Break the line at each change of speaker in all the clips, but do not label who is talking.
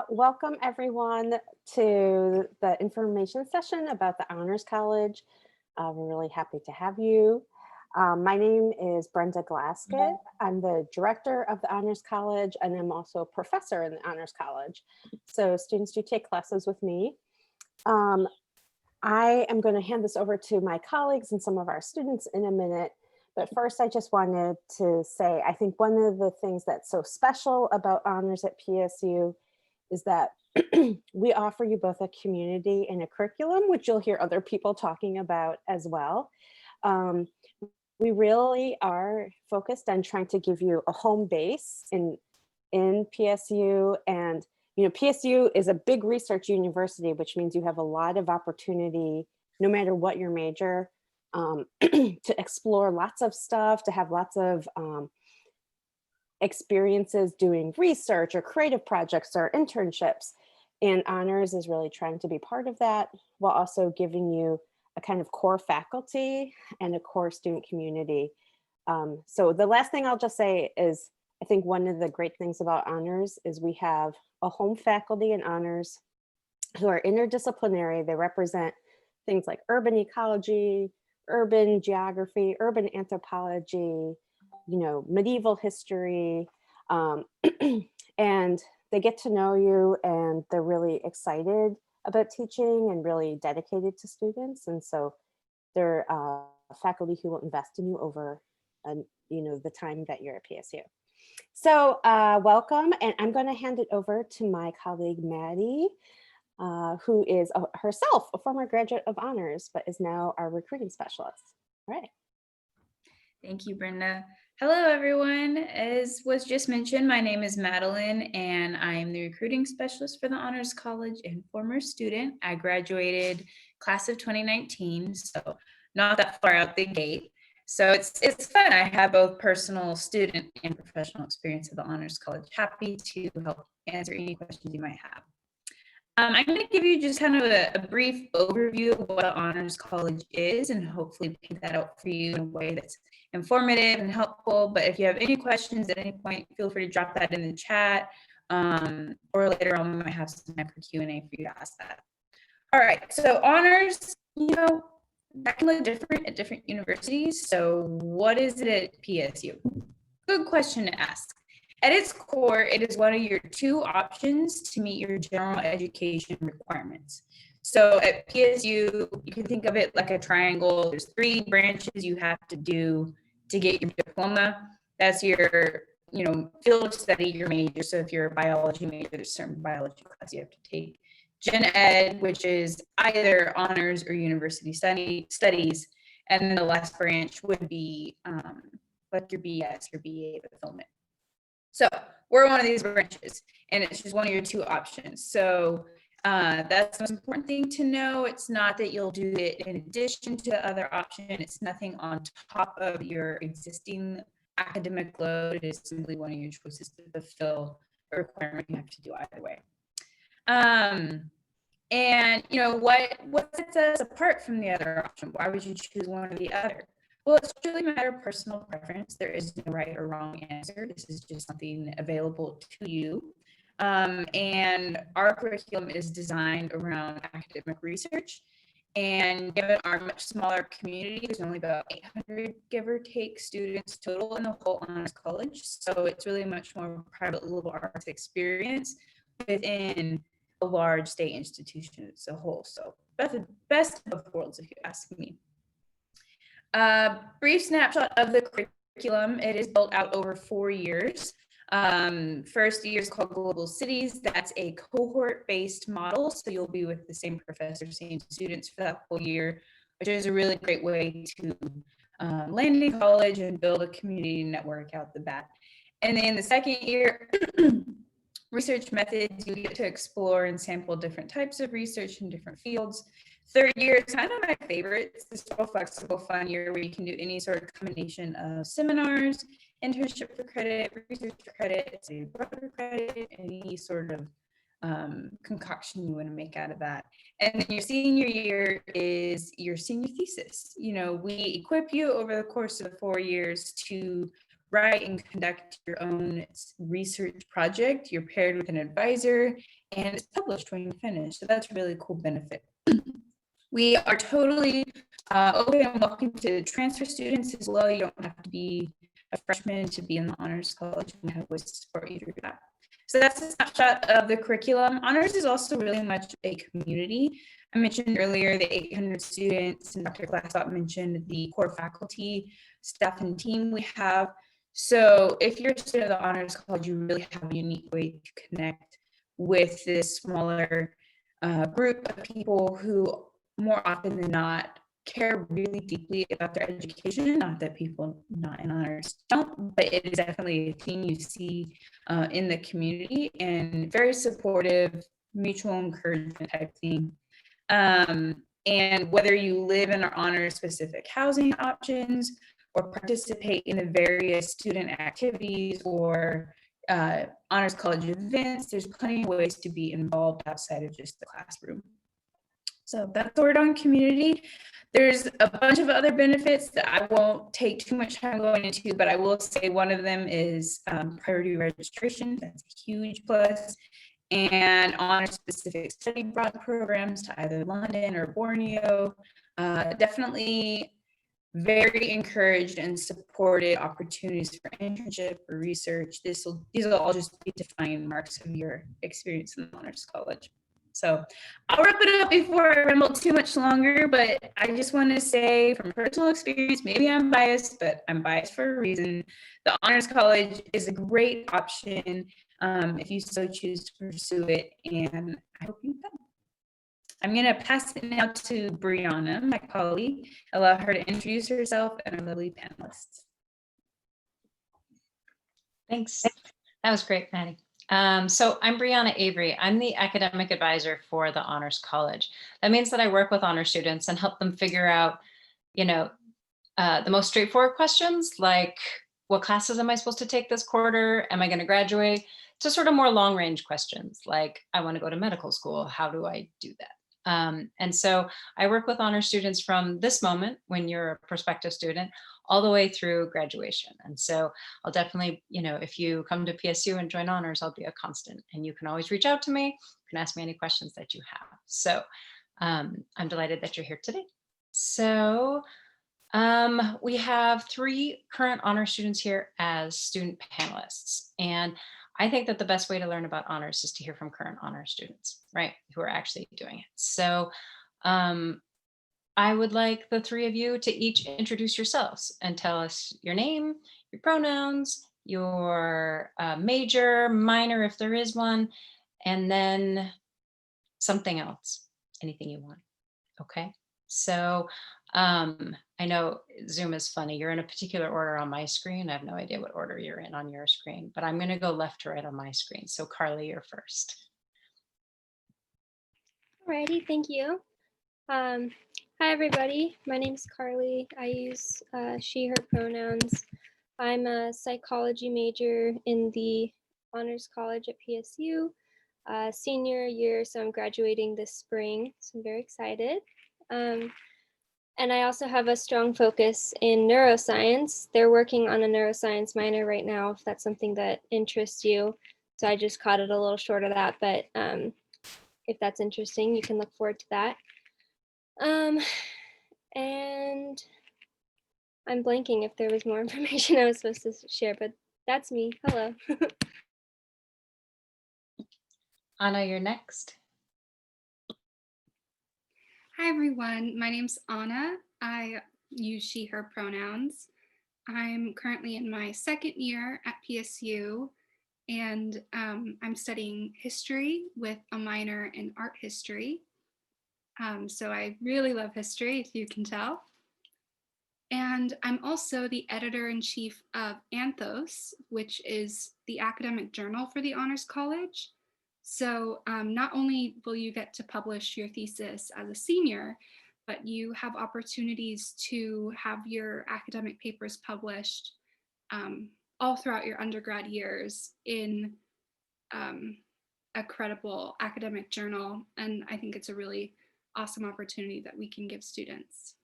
Welcome everyone to the information session about the Honors College. We're really happy to have you. My name is Brenda Glaskett. I'm the director of the Honors College, and I'm also a professor in the Honors College. So students do take classes with me. I am going to hand this over to my colleagues and some of our students in a minute. But first, I just wanted to say, I think one of the things that's so special about honors at PSU is that we offer you both a community and a curriculum, which you'll hear other people talking about as well. We really are focused on trying to give you a home base in PSU. And PSU is a big research university, which means you have a lot of opportunity, no matter what your major, to explore lots of stuff, to have lots of experiences doing research or creative projects or internships. And honors is really trying to be part of that while also giving you a kind of core faculty and a core student community. So the last thing I'll just say is, I think one of the great things about honors is we have a home faculty in honors who are interdisciplinary. They represent things like urban ecology, urban geography, urban anthropology, medieval history, and they get to know you and they're really excited about teaching and really dedicated to students. And so they're faculty who will invest in you over the time that you're at PSU. So welcome, and I'm going to hand it over to my colleague Maddie, who is herself a former graduate of honors, but is now our recruiting specialist. All right.
Thank you, Brenda. Hello, everyone. As was just mentioned, my name is Madeline, and I am the recruiting specialist for the Honors College and former student. I graduated class of 2019, so not that far out the gate. So it's fun. I have both personal student and professional experience at the Honors College. Happy to help answer any questions you might have. I'm going to give you just kind of a brief overview of what Honors College is and hopefully paint that out for you in a way that's informative and helpful. But if you have any questions at any point, feel free to drop that in the chat, or later on we might have some time for Q&A for you to ask that. All right, so honors, that can look different at different universities. So what is it at PSU? Good question to ask. At its core, it is one of your two options to meet your general education requirements. So at PSU, you can think of it like a triangle. There's 3 branches you have to do to get your diploma. That's your, field of study, your major. So if you're a biology major, there's certain biology class you have to take. Gen Ed, which is either honors or university studies. And then the last branch would be like your BS, your BA fulfillment. So we're one of these branches, and it's just one of your 2 options. So that's the most important thing to know. It's not that you'll do it in addition to other option. It's nothing on top of your existing academic load. It is simply one of your choices to fulfill a requirement you have to do either way. And what sets us apart from the other option? Why would you choose one or the other? Well, it's truly a matter of personal preference. There is no right or wrong answer. This is just something available to you. And our curriculum is designed around academic research. And given our much smaller community, there's only about 800, give or take, students total in the whole Honors College. So it's really much more private liberal arts experience within a large state institution as a whole. So that's the best of both worlds, if you ask me. Brief snapshot of the curriculum. It is built out over 4 years. First year is called Global Cities. That's a cohort-based model. So you'll be with the same professor, same students for that whole year, which is a really great way to land in college and build a community network out the bat. And then the second year, research methods, you get to explore and sample different types of research in different fields. Third year is kind of my favorite. It's this real flexible, fun year where you can do any sort of combination of seminars, internship for credit, research for credit, broker credit, any sort of concoction you want to make out of that. And then your senior year is your senior thesis. We equip you over the course of 4 years to write and conduct your own research project. You're paired with an advisor, and it's published when you finish. So that's a really cool benefit. We are totally open and welcome to transfer students as well. You don't have to be a freshman to be in the Honors College. We have ways to support you through that. So that's a snapshot of the curriculum. Honors is also really much a community. I mentioned earlier the 800 students, and Dr. Glassop mentioned the core faculty, staff, and team we have. So if you're a student of the Honors College, you really have a unique way to connect with this smaller group of people who more often than not care really deeply about their education. Not that people not in honors don't, but it is definitely a theme you see in the community, and very supportive, mutual encouragement type thing. And whether you live in our honor specific housing options or participate in the various student activities or honors college events, there's plenty of ways to be involved outside of just the classroom. So that's the word on community. There's a bunch of other benefits that I won't take too much time going into, but I will say one of them is priority registration. That's a huge plus. And honor specific study abroad programs to either London or Borneo. Definitely very encouraged and supported opportunities for internship or research. These will all just be defining marks of your experience in the Honors College. So I'll wrap it up before I ramble too much longer, but I just want to say from personal experience, maybe I'm biased, but I'm biased for a reason. The Honors College is a great option if you so choose to pursue it, and I hope you come. I'm going to pass it now to Brianna, my colleague, allow her to introduce herself and our lovely panelists.
Thanks. That was great, Maddie. So I'm Brianna Avery. I'm the academic advisor for the Honors College. That means that I work with honor students and help them figure out, the most straightforward questions like, what classes am I supposed to take this quarter? Am I going to graduate? To sort of more long range questions like, I want to go to medical school. How do I do that? And so I work with honor students from this moment when you're a prospective student all the way through graduation. And so I'll definitely, if you come to PSU and join honors, I'll be a constant, and you can always reach out to me. You can ask me any questions that you have. So I'm delighted that you're here today. So we have 3 current honor students here as student panelists. And I think that the best way to learn about honors is to hear from current honor students, right, who are actually doing it. So I would like the 3 of you to each introduce yourselves and tell us your name, your pronouns, your major, minor, if there is one, and then something else, anything you want. Okay, so I know Zoom is funny. You're in a particular order on my screen. I have no idea what order you're in on your screen, but I'm going to go left to right on my screen. So Carly, you're first.
Alrighty, thank you. Hi, everybody. My name is Carly. I use she, her pronouns. I'm a psychology major in the Honors College at PSU, senior year, so I'm graduating this spring, so I'm very excited. And I also have a strong focus in neuroscience. They're working on a neuroscience minor right now, if that's something that interests you. So I just caught it a little short of that, but if that's interesting, you can look forward to that. And I'm blanking if there was more information I was supposed to share, but that's me. Hello.
Anna, you're next.
Hi, everyone. My name's Anna. I use she, her pronouns. I'm currently in my 2nd year at PSU, and I'm studying history with a minor in art history. So I really love history, if you can tell. And I'm also the editor-in-chief of Anthos, which is the academic journal for the Honors College. So not only will you get to publish your thesis as a senior, but you have opportunities to have your academic papers published all throughout your undergrad years in a credible academic journal. And I think it's a really awesome opportunity that we can give students.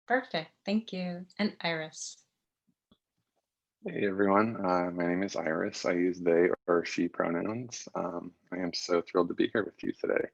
Perfect. Thank you. And Iris.
Hey everyone, my name is Iris. I use they or she pronouns. I am so thrilled to be here with you today.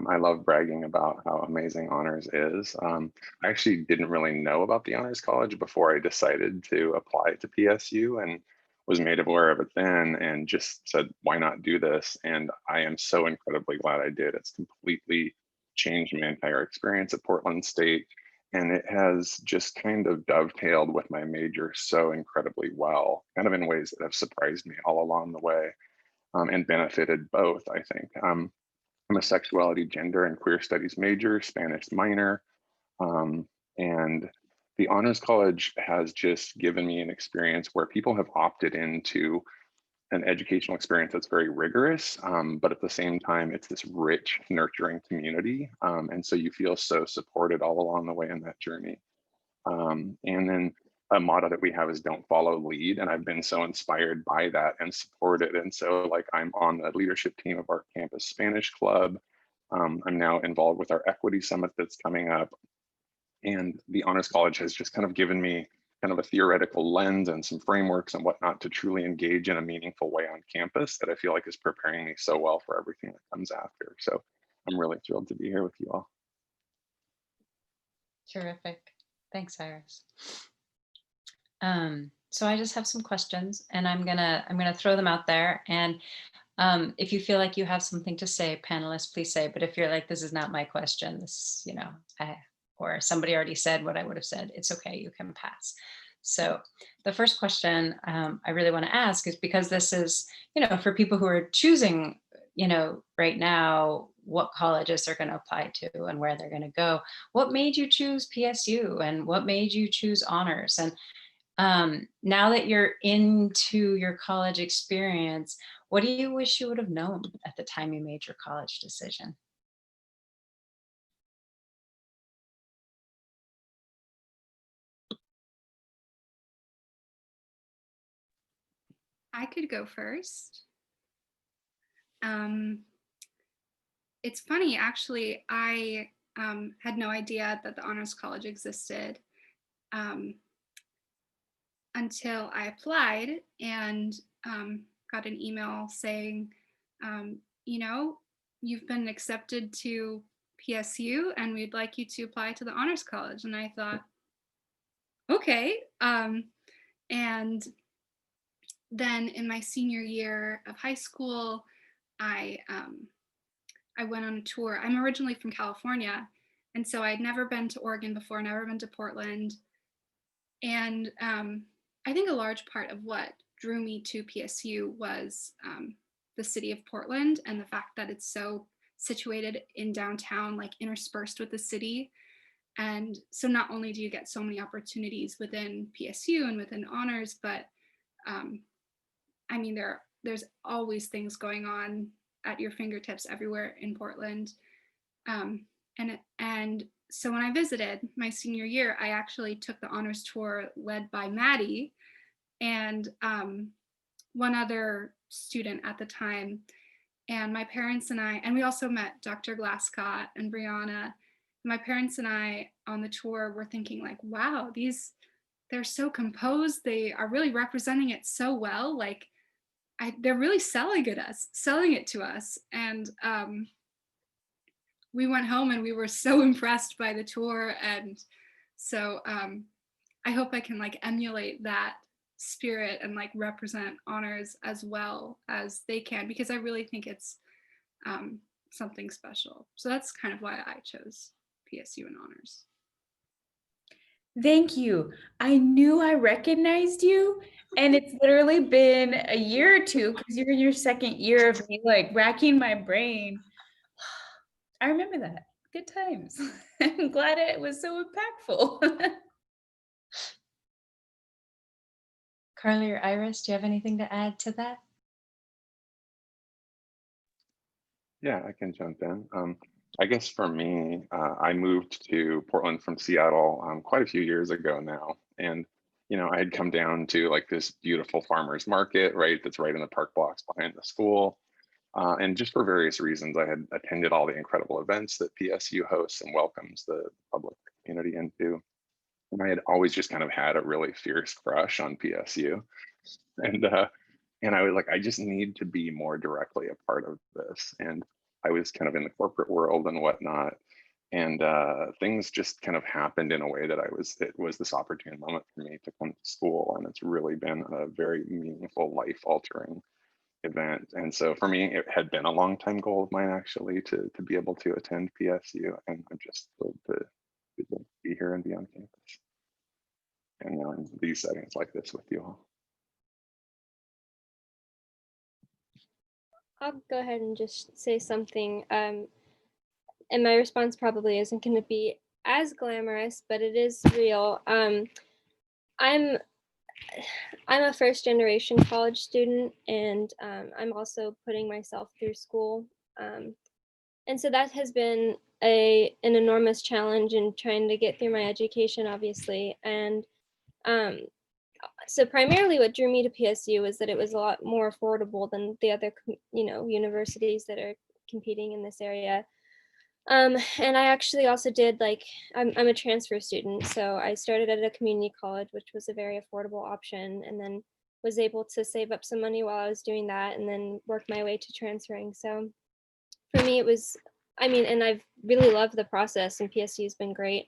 I love bragging about how amazing Honors is. I actually didn't really know about the Honors College before I decided to apply to PSU and was made aware of it then and just said, why not do this? And I am so incredibly glad I did. It's completely changed my entire experience at Portland State. And it has just kind of dovetailed with my major so incredibly well, kind of in ways that have surprised me all along the way, and benefited both, I think. I'm a sexuality, gender, and queer studies major, Spanish minor, um, and the Honors College has just given me an experience where people have opted into an educational experience that's very rigorous, but at the same time, it's this rich, nurturing community. And so you feel so supported all along the way in that journey. And then a motto that we have is don't follow, lead. And I've been so inspired by that and supported. And so like I'm on the leadership team of our campus Spanish club. I'm now involved with our equity summit that's coming up. And the Honors College has just kind of given me kind of a theoretical lens and some frameworks and whatnot to truly engage in a meaningful way on campus that I feel like is preparing me so well for everything that comes after. So I'm really thrilled to be here with you all.
Terrific. Thanks, Iris. So I just have some questions and I'm gonna throw them out there. And if you feel like you have something to say, panelists, please say, but if you're like, this is not my question, this, or somebody already said what I would have said, it's okay, you can pass. So the first question I really want to ask is because this is, for people who are choosing, right now, what colleges they're going to apply to and where they're going to go. What made you choose PSU and what made you choose honors? And now that you're into your college experience, what do you wish you would have known at the time you made your college decision?
I could go first. It's funny, actually, I had no idea that the Honors College existed until I applied and got an email saying, you've been accepted to PSU and we'd like you to apply to the Honors College. And I thought, okay. And then in my senior year of high school, I went on a tour. I'm originally from California, and so I'd never been to Oregon before, never been to Portland. And I think a large part of what drew me to PSU was the city of Portland and the fact that it's so situated in downtown, like interspersed with the city. And so not only do you get so many opportunities within PSU and within honors, but I mean, there's always things going on at your fingertips everywhere in Portland. And so when I visited my senior year, I actually took the honors tour led by Maddie and one other student at the time. And my parents and I, and we also met Dr. Glasscott and Brianna. My parents and I on the tour were thinking like, wow, they're so composed. They are really representing it so well. Like they're really selling it to us. And we went home and we were so impressed by the tour. And so I hope I can like emulate that spirit and like represent honors as well as they can, because I really think it's something special. So that's kind of why I chose PSU and honors.
Thank you. I knew I recognized you, and it's literally been a year or two because you're in your second year of me like racking my brain. I remember that. Good times. I'm glad it was so impactful.
Carly or Iris, do you have anything to add to that?
Yeah, I can jump in. I guess for me, I moved to Portland from Seattle quite a few years ago now. And, I had come down to like this beautiful farmer's market, right? That's right in the park blocks behind the school. And just for various reasons, I had attended all the incredible events that PSU hosts and welcomes the public community into. And I had always just kind of had a really fierce crush on PSU. And I was like, I just need to be more directly a part of this. And I was kind of in the corporate world and whatnot. And things just kind of happened in a way that it was this opportune moment for me to come to school. And it's really been a very meaningful, life altering event. And so for me, it had been a long time goal of mine actually to be able to attend PSU. And I'm just thrilled to be here and be on campus. And now in these settings like this with you all.
I'll go ahead and just say something. And my response probably isn't going to be as glamorous, but it is real. I'm a first generation college student, and I'm also putting myself through school. And so that has been an enormous challenge in trying to get through my education, obviously. And so primarily what drew me to PSU is that it was a lot more affordable than the other, universities that are competing in this area. And I actually also did I'm a transfer student, so I started at a community college, which was a very affordable option, and then was able to save up some money while I was doing that, and then work my way to transferring. So for me, it was, and I've really loved the process, and PSU has been great.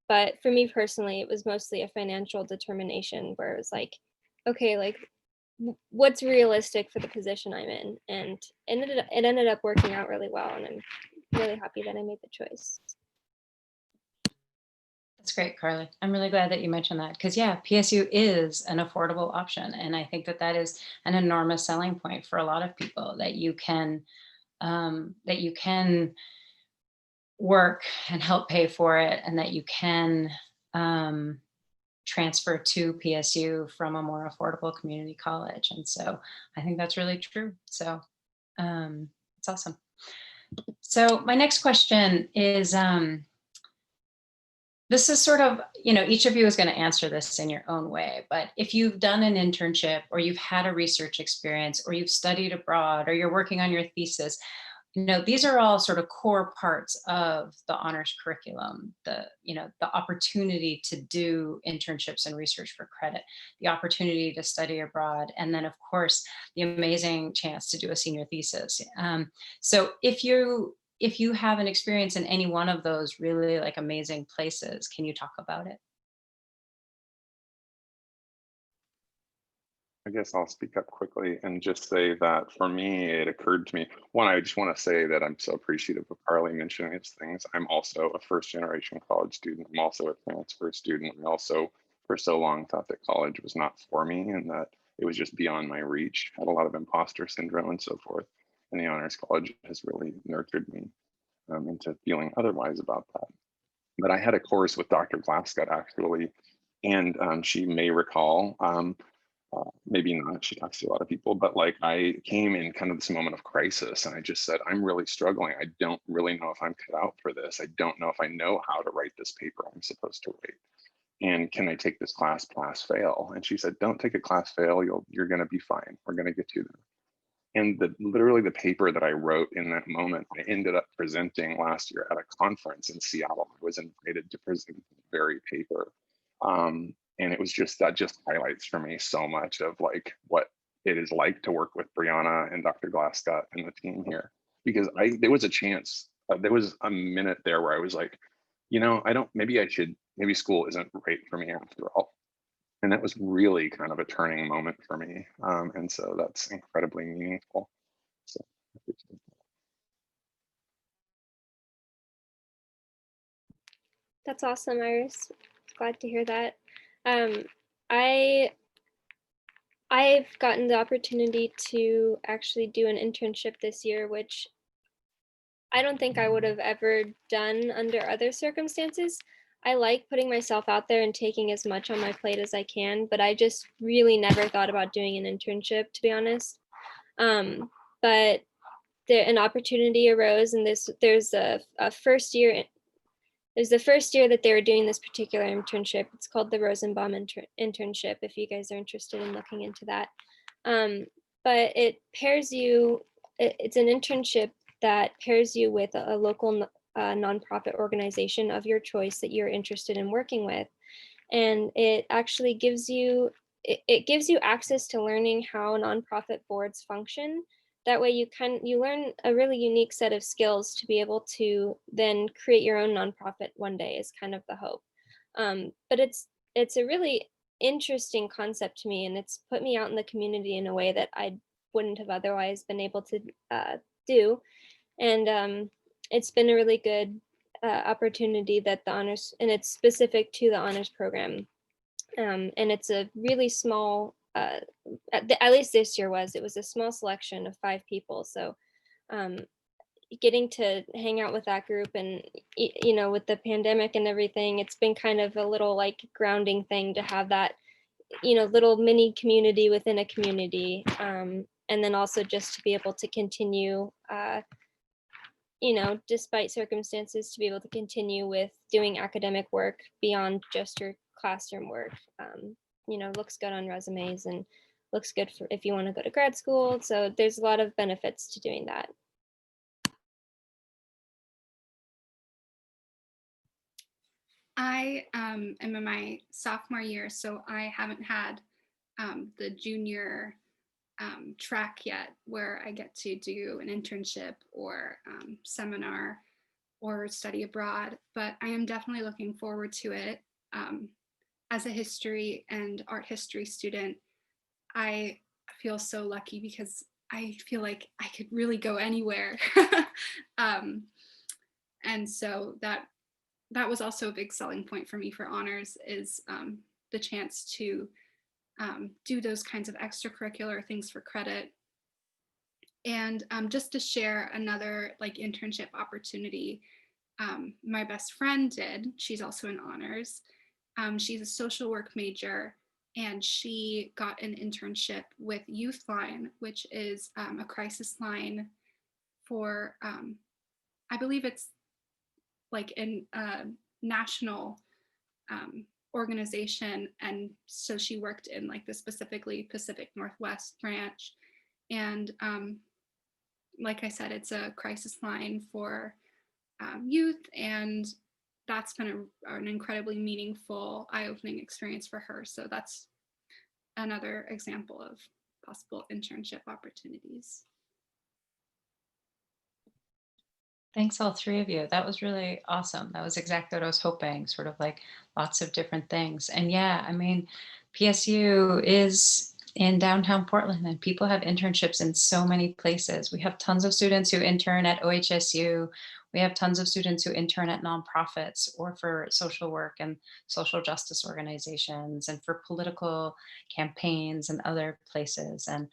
But for me personally, it was mostly a financial determination where it was like, okay, what's realistic for the position I'm in, and it ended up working out really well, and I'm really happy that I made the choice.
That's great, Carly. I'm really glad that you mentioned that because, yeah, PSU is an affordable option. And I think that that is an enormous selling point for a lot of people that you can work and help pay for it, and that you can transfer to PSU from a more affordable community college. And so I think that's really true. So it's awesome. So my next question is, this is sort of, each of you is going to answer this in your own way, but if you've done an internship or you've had a research experience or you've studied abroad or you're working on your thesis, these are all sort of core parts of the honors curriculum, the opportunity to do internships and research for credit, the opportunity to study abroad, and then of course, the amazing chance to do a senior thesis. So if you have an experience in any one of those really amazing places, can you talk about it?
I guess I'll speak up quickly and just say that for me, it occurred to me, one, I just want to say that I'm so appreciative of Carly mentioning these things. I'm also a first generation college student. I'm also a transfer student. I also, for so long, thought that college was not for me and that it was just beyond my reach. Had a lot of imposter syndrome and so forth. And the Honors College has really nurtured me into feeling otherwise about that. But I had a course with Dr. Glasgow actually, and she may recall, maybe not, she talks to a lot of people, but I came in kind of this moment of crisis and I just said, I'm really struggling. I don't really know if I'm cut out for this. I don't know if I know how to write this paper I'm supposed to write. And can I take this class fail? And she said, don't take a class fail. You're going to be fine. We're going to get you there. And literally the paper that I wrote in that moment, I ended up presenting last year at a conference in Seattle. I was invited to present the very paper. And it was that just highlights for me so much of what it is like to work with Brianna and Dr. Glasscott and the team here. Because there was a chance, there was a minute there where I was like, maybe school isn't right for me after all. And that was really kind of a turning moment for me. And so that's incredibly meaningful. So,
That's awesome, Iris. Glad to hear that. I've gotten the opportunity to actually do an internship this year, which I don't think I would have ever done under other circumstances. I like putting myself out there and taking as much on my plate as I can, but I just really never thought about doing an internship, to be honest. But an opportunity arose, and there's a first year. It was the first year that they were doing this particular internship. It's called the Rosenbaum internship, if you guys are interested in looking into that. But it pairs you, it's an internship that pairs you with a local a nonprofit organization of your choice that you're interested in working with. And it actually gives you, it gives you access to learning how nonprofit boards function. That way you learn a really unique set of skills to be able to then create your own nonprofit one day is kind of the hope. But it's a really interesting concept to me, and it's put me out in the community in a way that I wouldn't have otherwise been able to do. And it's been a really good opportunity that the honors, and it's specific to the honors program. And it's a really small, at least this year it was a small selection of 5 people. So getting to hang out with that group, and you know, with the pandemic and everything, it's been kind of a little like grounding thing to have that, you know, little mini community within a community. And then also just to be able to continue, you know, despite circumstances, to be able to continue with doing academic work beyond just your classroom work. You know, looks good on resumes and looks good for if you want to go to grad school. So there's a lot of benefits to doing that.
I am in my sophomore year, so I haven't had the junior track yet, where I get to do an internship or seminar or study abroad, but I am definitely looking forward to it. As a history and art history student, I feel so lucky because I feel like I could really go anywhere. And so that was also a big selling point for me for honors, is the chance to do those kinds of extracurricular things for credit. And just to share another like internship opportunity, my best friend did. She's also in honors. She's a social work major, and she got an internship with Youthline, which is a crisis line for, I believe it's like a national organization. And so she worked in like the specifically Pacific Northwest branch. And like I said, it's a crisis line for youth, and that's been an incredibly meaningful, eye-opening experience for her. So that's another example of possible internship opportunities.
Thanks, all 3 of you. That was really awesome. That was exactly what I was hoping, sort of like lots of different things. And yeah, I mean, PSU is in downtown Portland, and people have internships in so many places. We have tons of students who intern at OHSU. We have tons of students who intern at nonprofits or for social work and social justice organizations and for political campaigns and other places. And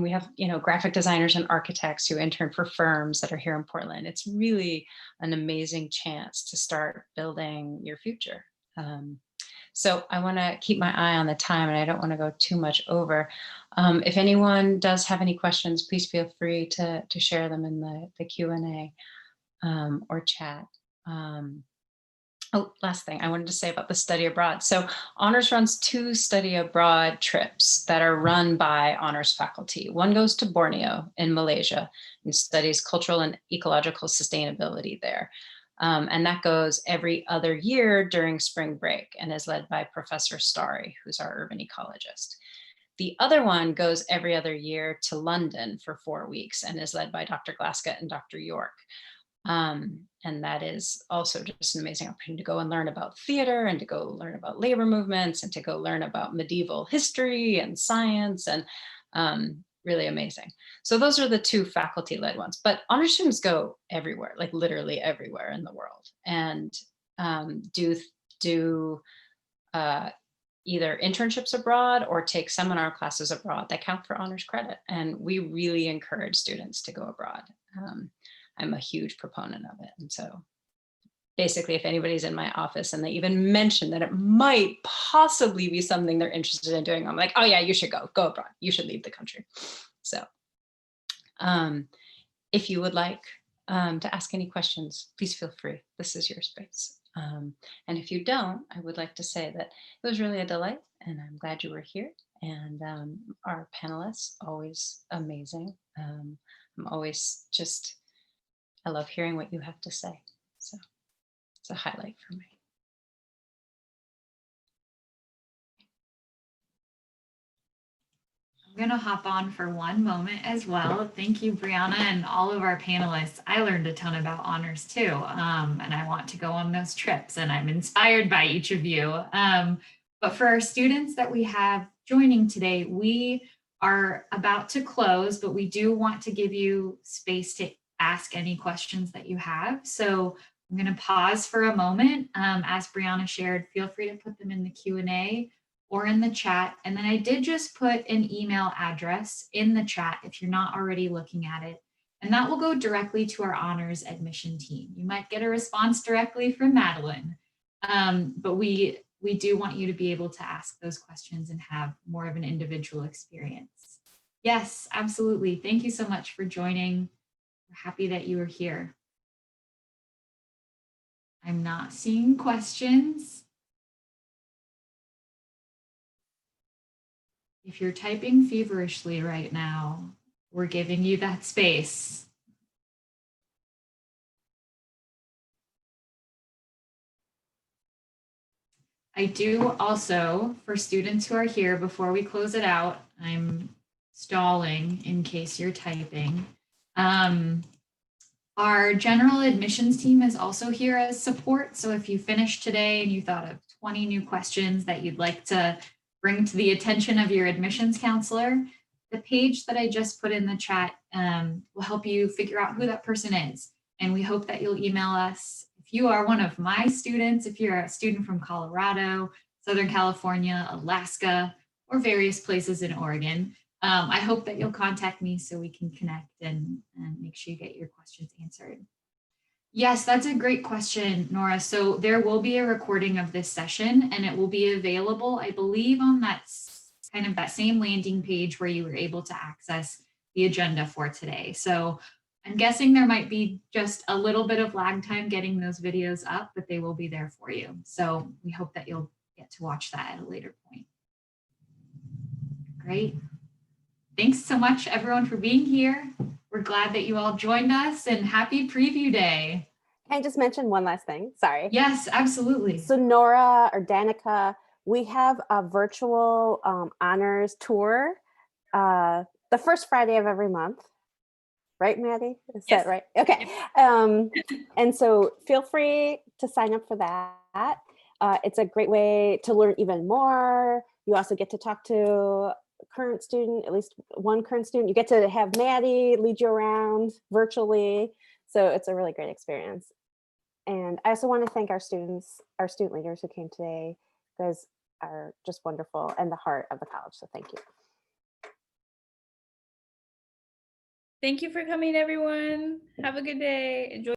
we have, you know, graphic designers and architects who intern for firms that are here in Portland. It's really an amazing chance to start building your future. So I want to keep my eye on the time, and I don't want to go too much over. If anyone does have any questions, please feel free to share them in the Q&A or chat. Oh, last thing I wanted to say about the study abroad. So Honors runs 2 study abroad trips that are run by honors faculty. One goes to Borneo in Malaysia and studies cultural and ecological sustainability there. And that goes every other year during spring break and is led by Professor Starry, who's our urban ecologist. The other one goes every other year to London for 4 weeks and is led by Dr. Glaskett and Dr. York. And that is also just an amazing opportunity to go and learn about theater and to go learn about labor movements and to go learn about medieval history and science, and really amazing. So those are the 2 faculty-led ones, but honors students go everywhere, like literally everywhere in the world, and do either internships abroad or take seminar classes abroad that count for honors credit. And we really encourage students to go abroad. I'm a huge proponent of it. And so basically, if anybody's in my office and they even mention that it might possibly be something they're interested in doing, I'm like, oh yeah, you should go abroad. You should leave the country. So if you would like to ask any questions, please feel free. This is your space. And if you don't, I would like to say that it was really a delight, and I'm glad you were here. And our panelists, always amazing. I'm always just I love hearing what you have to say. So it's a highlight for me.
I'm going to hop on for one moment as well. Thank you, Brianna, and all of our panelists. I learned a ton about honors too, and I want to go on those trips, and I'm inspired by each of you. But for our students that we have joining today, we are about to close, but we do want to give you space to ask any questions that you have. So I'm going to pause for a moment. As Brianna shared, feel free to put them in the Q&A or in the chat. And then I did just put an email address in the chat if you're not already looking at it. And that will go directly to our honors admission team. You might get a response directly from Madeline, but we do want you to be able to ask those questions and have more of an individual experience. Yes, absolutely. Thank you so much for joining. We're happy that you are here. I'm not seeing questions. If you're typing feverishly right now, we're giving you that space. I do also, for students who are here, before we close it out, I'm stalling in case you're typing. Our general admissions team is also here as support. So if you finished today and you thought of 20 new questions that you'd like to bring to the attention of your admissions counselor, the page that I just put in the chat will help you figure out who that person is. And we hope that you'll email us. If you are one of my students, if you're a student from Colorado, Southern California, Alaska, or various places in Oregon, I hope that you'll contact me so we can connect and make sure you get your questions answered. Yes, that's a great question, Nora. So there will be a recording of this session and it will be available, I believe, on that kind of that same landing page where you were able to access the agenda for today. So I'm guessing there might be just a little bit of lag time getting those videos up, but they will be there for you. So we hope that you'll get to watch that at a later point. Great. Thanks so much, everyone, for being here. We're glad that you all joined us and happy preview day.
Can I just mention one last thing? Sorry.
Yes, absolutely.
So Nora or Danica, we have a virtual honors tour the first Friday of every month. Right, Maddie? Is
Yes.
that right? Okay. And so feel free to sign up for that. It's a great way to learn even more. You also get to talk to current student, at least one current student. You get to have Maddie lead you around virtually. So it's a really great experience. And I also want to thank our students, our student leaders who came today. You guys are just wonderful and the heart of the college. So thank you.
Thank you for coming, everyone. Have a good day. Enjoy.